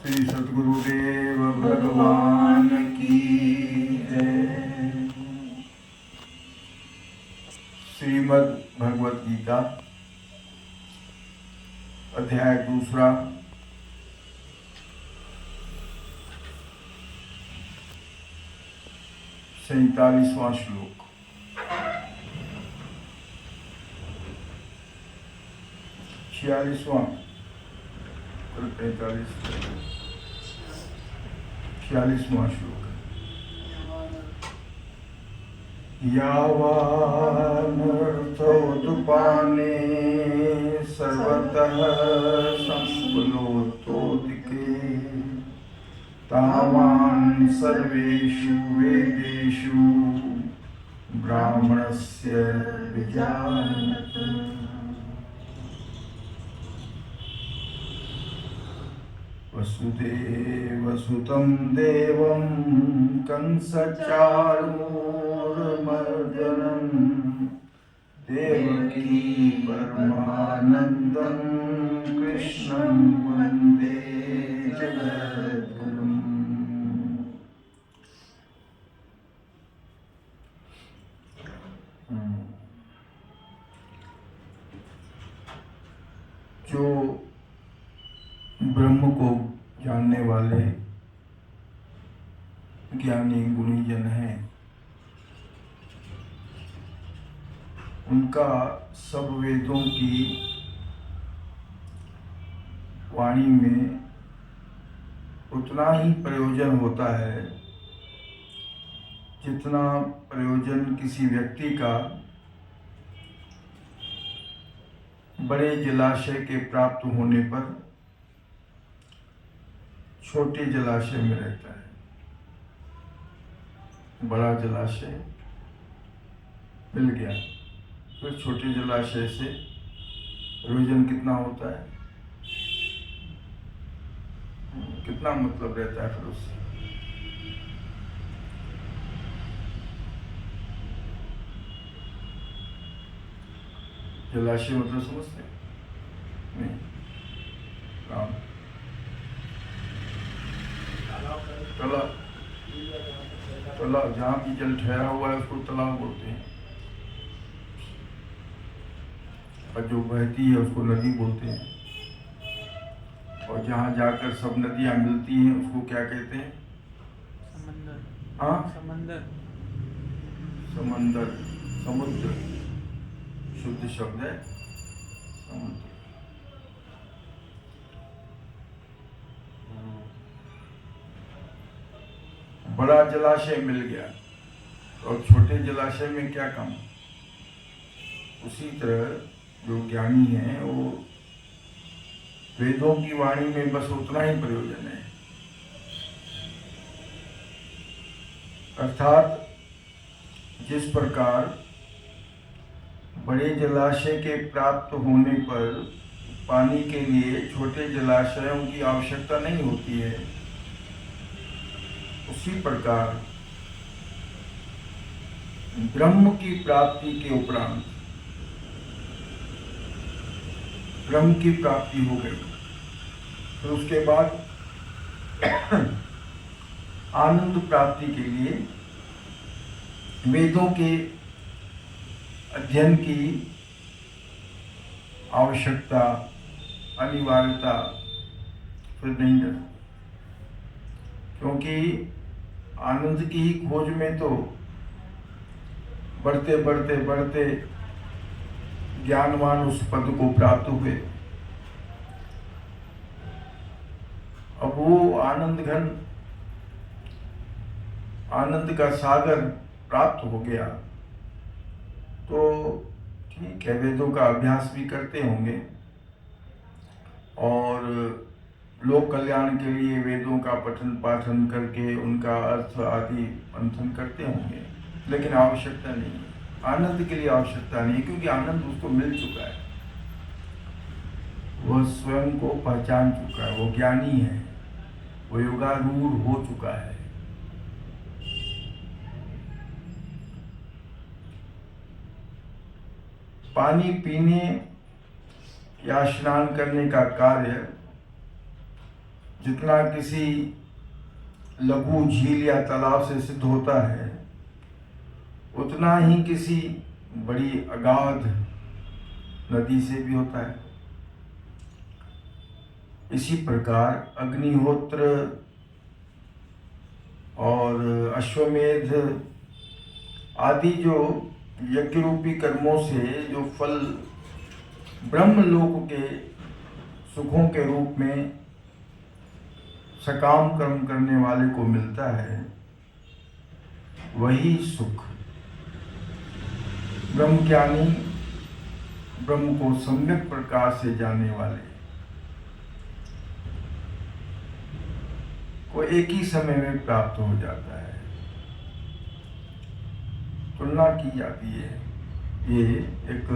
श्री सद्गुरुदेव भगवान की जय। श्रीमद् भगवत गीता अध्याय 2, 47वां श्लोक। 46वां 46वां श्लोक। यावानर्थोत्पाने सर्वतः संप्लुतोदके तावान् सर्वेषु वेदेषु ब्राह्मणस्य विजानत। वसुदेवसुतं देवं कंसचाणूरमर्दनं देवकी परमानन्दं कृष्णं वन्दे जगद्गुरुम्। जो ब्रह्म को जानने वाले ज्ञानी गुणीजन हैं, उनका सब वेदों की वाणी में उतना ही प्रयोजन होता है जितना प्रयोजन किसी व्यक्ति का बड़े जलाशय के प्राप्त होने पर छोटे जलाशय में रहता है। बड़ा जलाशय मिल गया, फिर छोटे जलाशय से प्रयोजन कितना होता है, कितना मतलब रहता है फिर उससे। जलाशय मतलब समझते नहीं? तालाब जहाँ भी जल ठहरा हुआ है उसको तालाब बोलते हैं, और जो बहती है उसको नदी बोलते हैं, और जहाँ जाकर सब नदियाँ मिलती हैं उसको क्या कहते हैं? समंदर। हाँ, समंदर। समंदर, समुद्र शुद्ध शब्द है समुद्र। बड़ा जलाशय मिल गया और छोटे जलाशय में क्या कम। उसी तरह जो ज्ञानी हैं वो वेदों की वाणी में बस उतना ही प्रयोजन है, अर्थात जिस प्रकार बड़े जलाशय के प्राप्त होने पर पानी के लिए छोटे जलाशयों की आवश्यकता नहीं होती है, उसी प्रकार ब्रह्म की प्राप्ति के उपरांत ब्रह्म की प्राप्ति हो गई, तो उसके बाद आनंद प्राप्ति के लिए वेदों के अध्ययन की आवश्यकता, अनिवार्यता फिर नहीं रहती, क्योंकि आनंद की ही खोज में तो बढ़ते बढ़ते बढ़ते ज्ञानवान उस पद को प्राप्त हुए। अब वो आनंद घन, आनंद का सागर प्राप्त हो गया तो ठीक है, वेदों का अभ्यास भी करते होंगे और लोक कल्याण के लिए वेदों का पठन पाठन करके उनका अर्थ आदि मंथन करते होंगे, लेकिन आवश्यकता नहीं है, आनंद के लिए आवश्यकता नहीं, क्योंकि आनंद उसको मिल चुका है, वह स्वयं को पहचान चुका है, वो ज्ञानी है, वो योगारूढ़ हो चुका है। पानी पीने या स्नान करने का कार्य जितना किसी लघु झील या तालाब से सिद्ध होता है, उतना ही किसी बड़ी अगाध नदी से भी होता है। इसी प्रकार अग्निहोत्र और अश्वमेध आदि जो यज्ञ रूपी कर्मों से जो फल ब्रह्मलोक के सुखों के रूप में सकाम कर्म करने वाले को मिलता है, वही सुख ब्रह्मज्ञानी, ब्रह्म को सम्यक प्रकार से जानने वाले को एक ही समय में प्राप्त हो जाता है। तुलना की जाती है, ये एक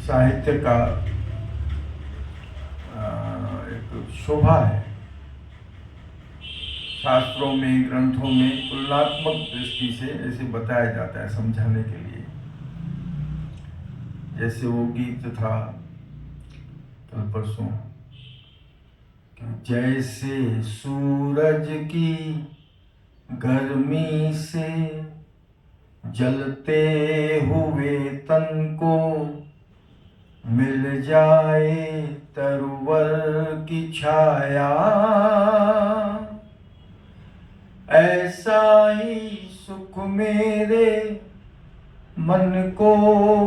साहित्य का एक शोभा है। शास्त्रों में, ग्रंथों में तुलनात्मक दृष्टि से ऐसे बताया जाता है समझाने के लिए। जैसे वो गीत था कल परसों, जैसे सूरज की गर्मी से जलते हुए तन को मिल जाए तरुवर की छाया, ऐसा ही सुख मेरे मन को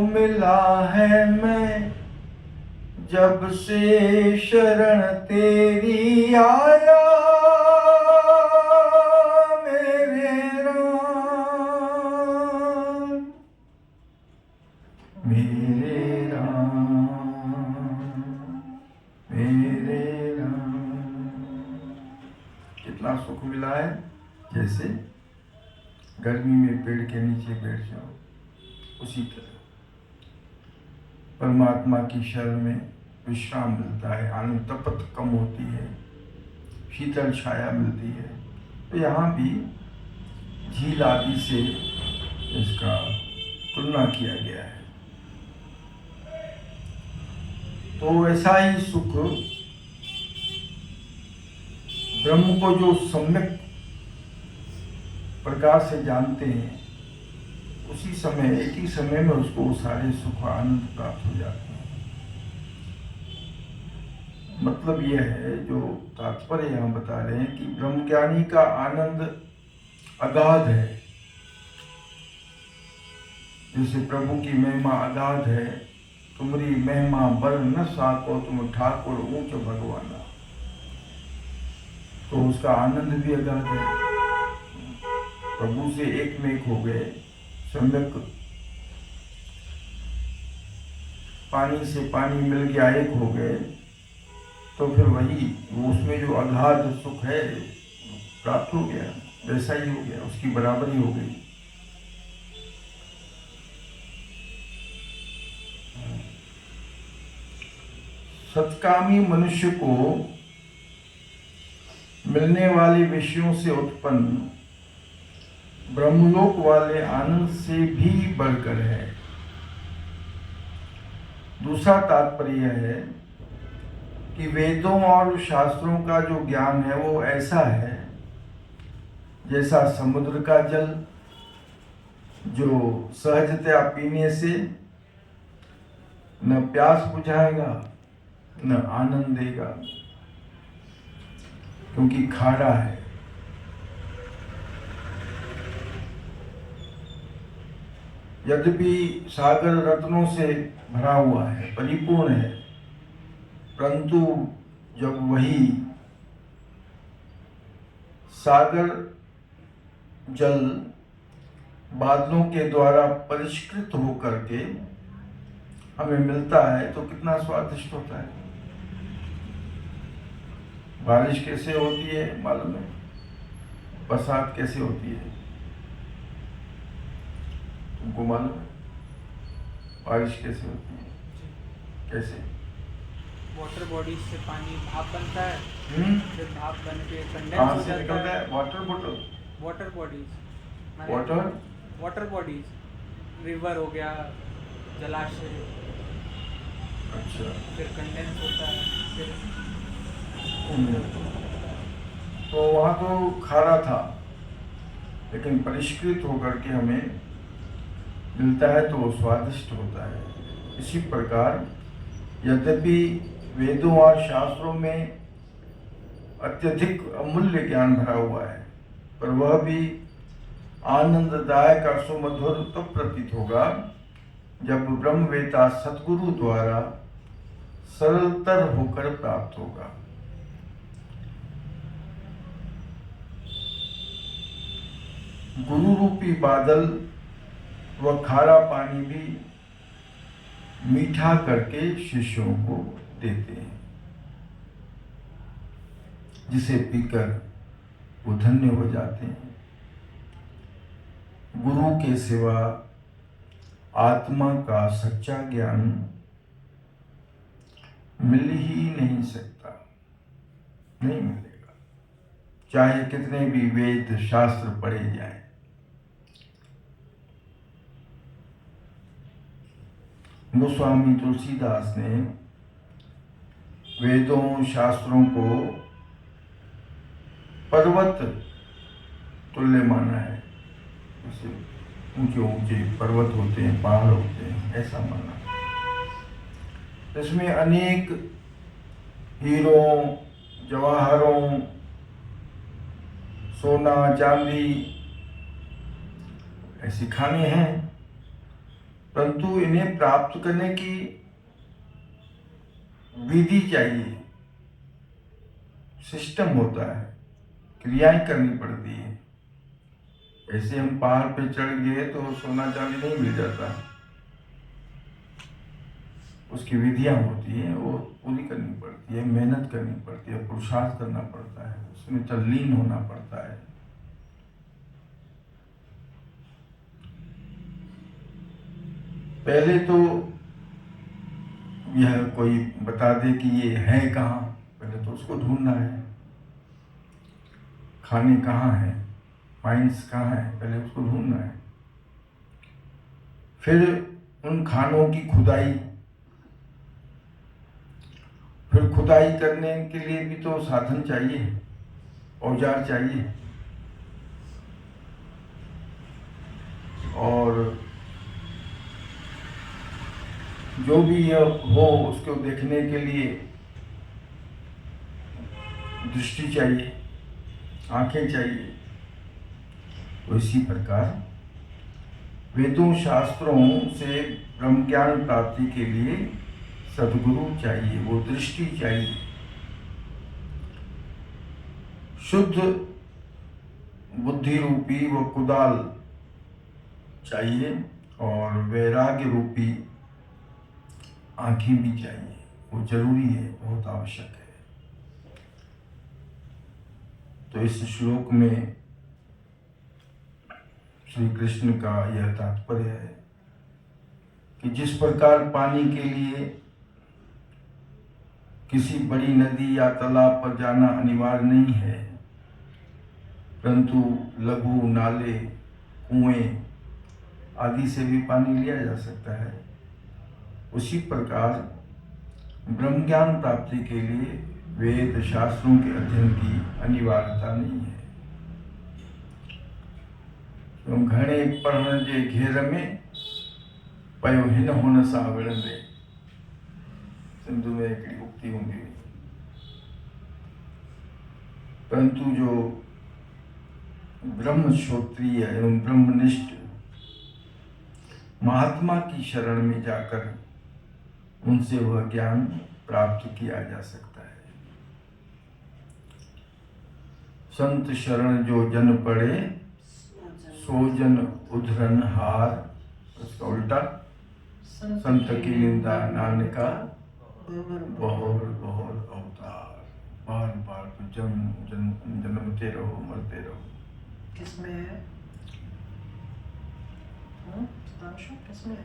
मिला है। मैं जब से शरण तेरी आया मेरे राम, मेरे राम, मेरे राम। कितना सुख मिला है। जैसे गर्मी में पेड़ के नीचे बैठ जाओ, उसी तरह परमात्मा की शरण में विश्राम मिलता है, आनंद तपत कम होती है, शीतल छाया मिलती है। तो यहाँ भी झील आदि से इसका तुलना किया गया है। तो ऐसा ही सुख ब्रह्म को जो सम्यक प्रकार से जानते हैं, उसी समय, एक ही समय में उसको सारे सुख आनंद प्राप्त हो जाते हैं। मतलब यह है, जो तात्पर्य यहाँ बता रहे हैं कि ब्रह्मज्ञानी का आनंद अगाध है। जैसे प्रभु की महिमा अगाध है, तुम्हारी महिमा बर न साको तुम ठाकुर ऊंच भगवाना, तो उसका आनंद भी अगाध है। प्रभु से एक में एक हो गए, सम्यक पानी से पानी मिल गया, एक हो गए, तो फिर वही उसमें जो अगाध सुख है प्राप्त हो गया, वैसा ही हो गया, उसकी बराबरी हो गई। सत्कामी मनुष्य को मिलने वाले विषयों से उत्पन्न ब्रह्मलोक वाले आनंद से भी बढ़कर है। दूसरा तात्पर्य यह है कि वेदों और शास्त्रों का जो ज्ञान है वो ऐसा है जैसा समुद्र का जल, जो सहजतया पीने से न प्यास बुझाएगा न आनंद देगा, क्योंकि खारा है। यद्यपि सागर रत्नों से भरा हुआ है, परिपूर्ण है, परंतु जब वही सागर जल बादलों के द्वारा परिष्कृत होकर के हमें मिलता है तो कितना स्वादिष्ट होता है। बारिश कैसे होती है मालूम है? बरसात कैसे होती है तुमको मालूम है? बारिश कैसे होती है? कैसे? वाटर बॉडीज से पानी भाप बनता है, फिर भाप बन के कंडेंस हो जाता है। Water bottle, water bodies, water bodies, river हो गया, जलाशय, अच्छा, फिर कंडेंस होता है, फिर तो वहाँ तो खारा था, लेकिन परिष्कृत होकर के हमें मिलता है तो वो स्वादिष्ट होता है। इसी प्रकार यद्यपि वेदों और शास्त्रों में अत्यधिक अमूल्य ज्ञान भरा हुआ है, पर वह भी आनंददायक और सुमधुर तब प्रतीत होगा जब ब्रह्मवेता सद्गुरु द्वारा सरलतर होकर प्राप्त होगा। गुरु रूपी बादल व खारा पानी भी मीठा करके शिष्यों को देते हैं, जिसे पीकर वो धन्य हो जाते हैं। गुरु के सिवा आत्मा का सच्चा ज्ञान मिल ही नहीं सकता, नहीं मिलेगा, चाहे कितने भी वेद शास्त्र पढ़े जाएं। गोस्वामी तुलसीदास ने वेदों शास्त्रों को पर्वत तुल्य माना है। जैसे ऊंचे ऊंचे पर्वत होते हैं, पहाड़ होते हैं, ऐसा माना। इसमें अनेक हीरों, जवाहरों, सोना, चांदी ऐसी खाने हैं, परंतु इन्हें प्राप्त करने की विधि चाहिए, सिस्टम होता है, क्रियाएं करनी पड़ती है। ऐसे हम पहाड़ पे चढ़ गए तो सोना चांदी नहीं मिल जाता, उसकी विधियां होती हैं, वो पूरी करनी पड़ती है, मेहनत करनी पड़ती है, पुरुषार्थ करना पड़ता है, उसमें तल्लीन होना पड़ता है। पहले तो यह कोई बता दे कि ये है कहाँ, पहले तो उसको ढूंढना है। खाने कहाँ हैं, माइंस कहाँ है, पहले उसको ढूंढना है। फिर उन खानों की खुदाई, फिर खुदाई करने के लिए भी तो साधन चाहिए, औजार चाहिए, और जो भी यह हो उसको देखने के लिए दृष्टि चाहिए, आंखें चाहिए। तो इसी प्रकार वेदों शास्त्रों से ब्रह्म ज्ञान प्राप्ति के लिए सद्गुरु चाहिए, वो दृष्टि चाहिए, शुद्ध बुद्धि रूपी वो कुदाल चाहिए, और वैराग्य रूपी आंखें भी चाहिए। वो जरूरी है, बहुत आवश्यक है। तो इस श्लोक में श्री कृष्ण का यह तात्पर्य है कि जिस प्रकार पानी के लिए किसी बड़ी नदी या तालाब पर जाना अनिवार्य नहीं है, परंतु लघु नाले, कुएं आदि से भी पानी लिया जा सकता है, उसी प्रकार ब्रह्म ज्ञान प्राप्ति के लिए वेद शास्त्रों के अध्ययन की अनिवार्यता नहीं है। घणे पढ़ण जे घेर में पयो हिन हुन सां विढ़ंदे, सिंधु में एक उक्ति होंगी। परंतु जो ब्रह्म क्षोत्रिय एवं ब्रह्मनिष्ठ महात्मा की शरण में जाकर उनसे वह ज्ञान प्राप्त किया जा सकता है। संत शरण जो जन पड़े सो जन उधरन हार, उसका उल्टा संत की निंदा नानका बहुर बहुर अवतार। बार बार जन्मते रहो, मरते रहो। किसमें है? किसमें है?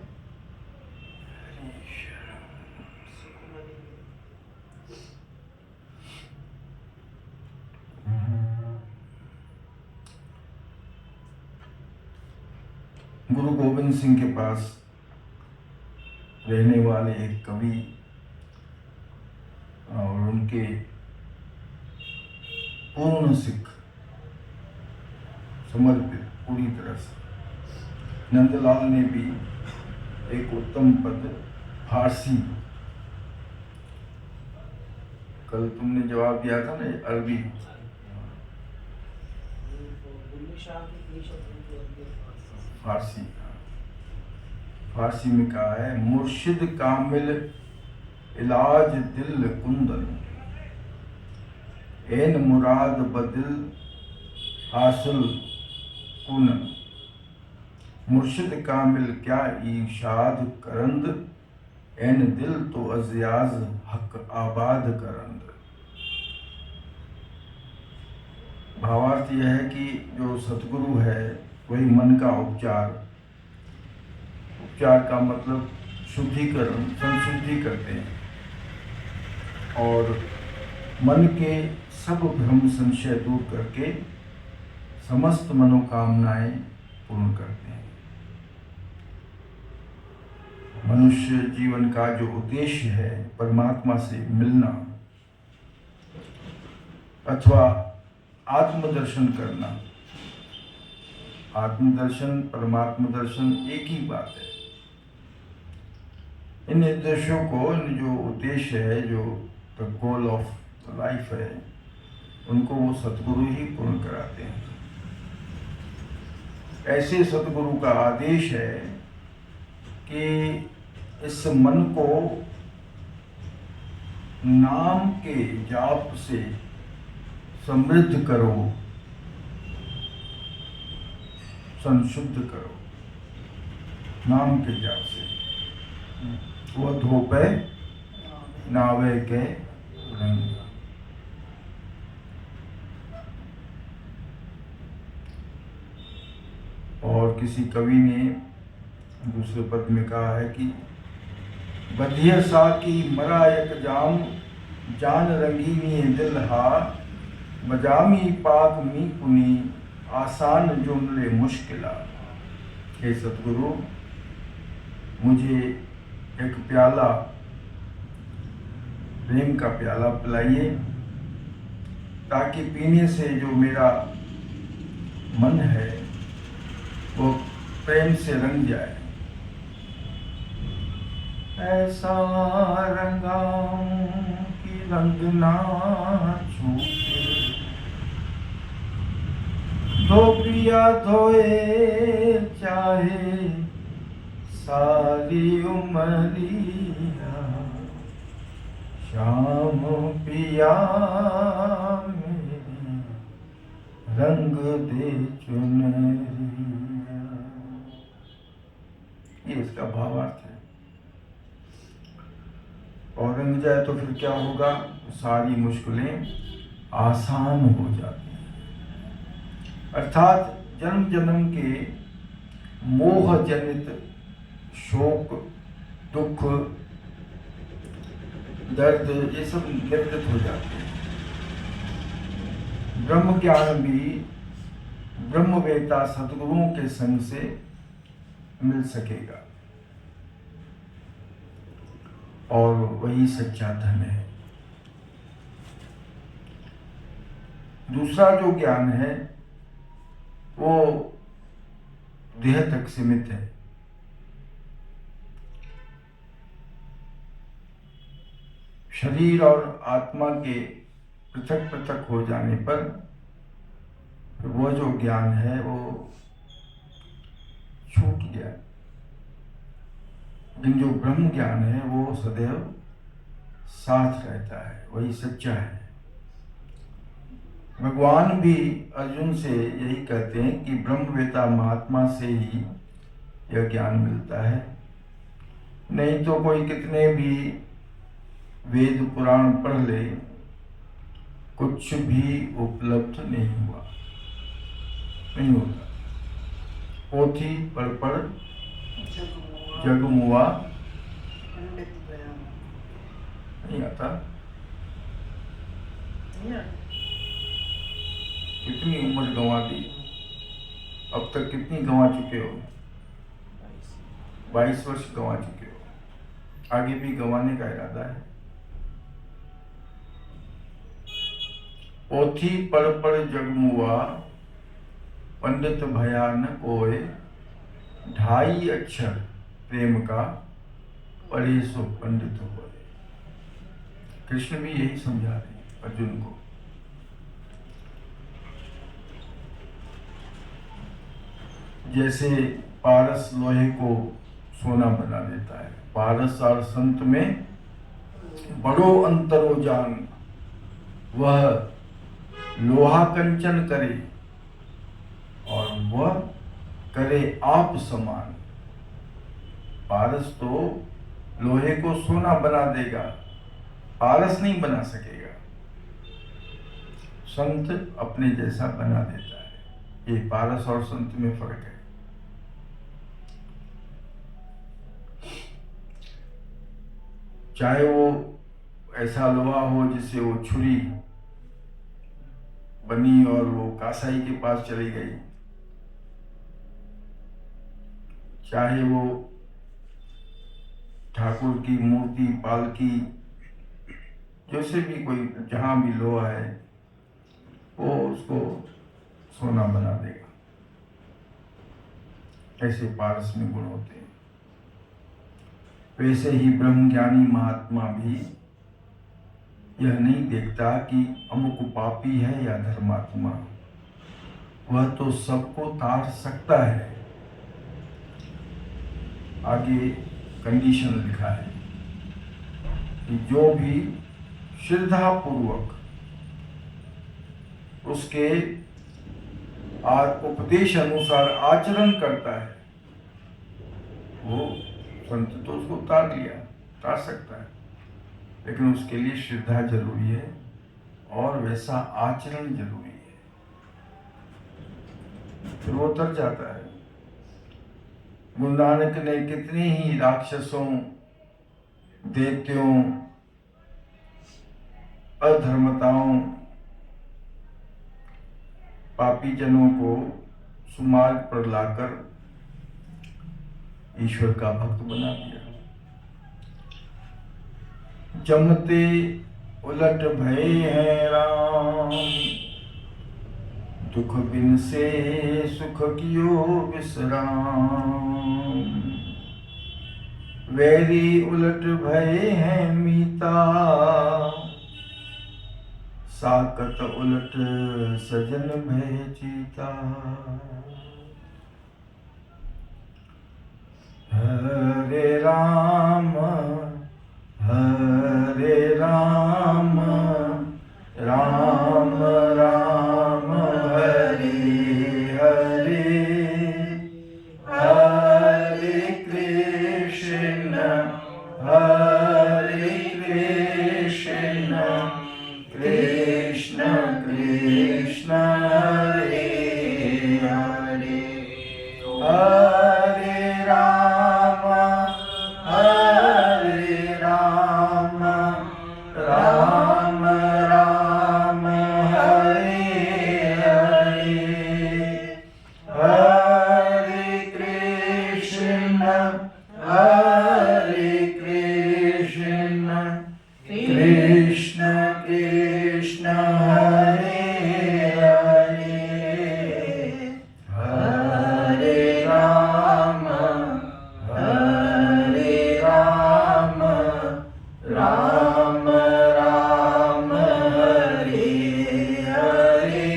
गुरु गोविंद सिंह के पास रहने वाले एक कवि और उनके पूर्ण सिख, समर्पित पूरी तरह से। नंदलाल ने भी एक उत्तम पद फारसी, कल तुमने जवाब दिया था ना, अरबी, फारसी, फारसी में कहा है, मुर्शिद कामिल इलाज दिल कुंदन, एन मुराद बदिल हासिल कुनन। मुर्शिद कामिल क्या ईशाद करंद, एन दिल तो अजियाज हक आबाद करंद। भावार्थ यह है कि जो सतगुरु है वही मन का उपचार, उपचार का मतलब शुद्धिकरण, संशुद्धि करते हैं और मन के सब भ्रम संशय दूर करके समस्त मनोकामनाएं पूर्ण करते हैं। मनुष्य जीवन का जो उद्देश्य है परमात्मा से मिलना अथवा आत्मदर्शन करना, आत्मदर्शन परमात्म दर्शन एक ही बात है। इन उद्देश्यों को, इन जो उद्देश्य है, जो द गोल ऑफ लाइफ है, उनको वो सतगुरु ही पूर्ण कराते हैं। ऐसे सतगुरु का आदेश है कि इस मन को नाम के जाप से समृद्ध करो, संशुद्ध करो, नाम के जाप से। वो धोपे नावे के रंग। और किसी कवि ने दूसरे पद में कहा है कि बधिया सा की मरा एक जाम, जान रंगीनी दिल हा, बजामी पाक मी पुनी, आसान जुमले मुश्किला। हे सतगुरु, मुझे एक प्याला, प्रेम का प्याला पिलाइए, ताकि पीने से जो मेरा मन है वो प्रेम से रंग जाए। ऐसा रंगाऊं कि रंग ना छूटे, धो पिया धोए चाहे सारी उमरिया, शाम पिया मेरी रंग दे चुनरिया। ये इसका भावार्थ है। और रंग जाए तो फिर क्या होगा? सारी मुश्किलें आसान हो जाती हैं। अर्थात जन्म जन्म के मोह जनित शोक, दुख, दर्द, ये सब निवृत्त हो जाते हैं। ब्रह्म ज्ञान भी ब्रह्मवेता सद्गुरुओं के संग से मिल सकेगा और वही सच्चा धन है। दूसरा जो ज्ञान है वो देह तक सीमित है। शरीर और आत्मा के पृथक पृथक हो जाने पर वो जो ज्ञान है वो छूट गया। लेकिन जो ब्रह्म ज्ञान है वो सदैव साथ रहता है, वही सच्चा है। भगवान भी अर्जुन से यही कहते हैं कि ब्रह्मवेता महात्मा से ही यह ज्ञान मिलता है, नहीं तो कोई कितने भी वेद पुराण पढ़ ले, कुछ भी उपलब्ध नहीं हुआ, नहीं होता। पोथी पढ़ जग मुआ नहीं आता। कितनी उम्र गंवा दी, अब तक कितनी गंवा चुके हो? 22 वर्ष गंवा चुके हो, आगे भी गंवाने का इरादा है। पोथी पढ़ पढ़ जगमुआ, पंडित भया न कोय, 2.5 अक्षर प्रेम का, पढ़े सो पंडित होए। कृष्ण भी यही समझा रहे हैं अर्जुन को। जैसे पारस लोहे को सोना बना देता है, पारस और संत में बड़ो अंतरो जान, वह लोहा कंचन करे और वह करे आप समान। पारस तो लोहे को सोना बना देगा, पारस नहीं बना सकेगा। संत अपने जैसा बना देता है। ये पारस और संत में फर्क है। चाहे वो ऐसा लोहा हो जिससे वो छुरी बनी और वो कासाई के पास चली गई, चाहे वो ठाकुर की मूर्ति, पालकी, जैसे भी कोई जहां भी लोहा है वो उसको सोना बना देगा। ऐसे पारस में गुण होते हैं। वैसे ही ब्रह्मज्ञानी महात्मा भी यह नहीं देखता कि अमुक पापी है या धर्मात्मा, वह तो सबको तार सकता है। आगे कंडीशन लिखा है कि जो भी श्रद्धा पूर्वक उसके उपदेश अनुसार आचरण करता है, वो संत तो उसको तार सकता है, लेकिन उसके लिए श्रद्धा जरूरी है और वैसा आचरण जरूरी है, फिर वो तर जाता है। गुरु नानक ने कितनी ही राक्षसों, दैत्यों, अधर्मताओं, पापी जनों को सुमार्ग पर लाकर ईश्वर का भक्त बना दिया। जमते उलट भय है राम, दुख बिन से सुख कियो विश्राम। वैरी उलट भय है मीता, साकत उलट सजन भय चीता। हरे राम हरे राम, राम राम हरे हरे, हरे कृष्ण कृष्ण कृष्ण हरे हरे, हरे राम राम राम हरे हरे, हरे कृष्ण कृष्ण कृष्ण हरे हरे, हरे राम राम राम हरे हरे,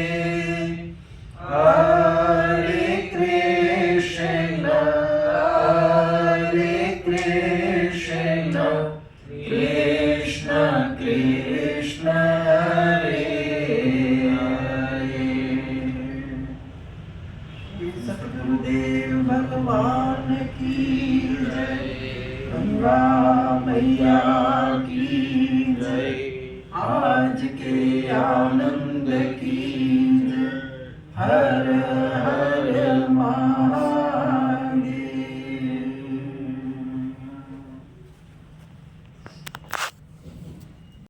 हरे कृष्ण कृष्ण कृष्ण हरे हरे। सतगुरुदेव भगवान की जय, गंगा मैया की जय, आज के आनंद की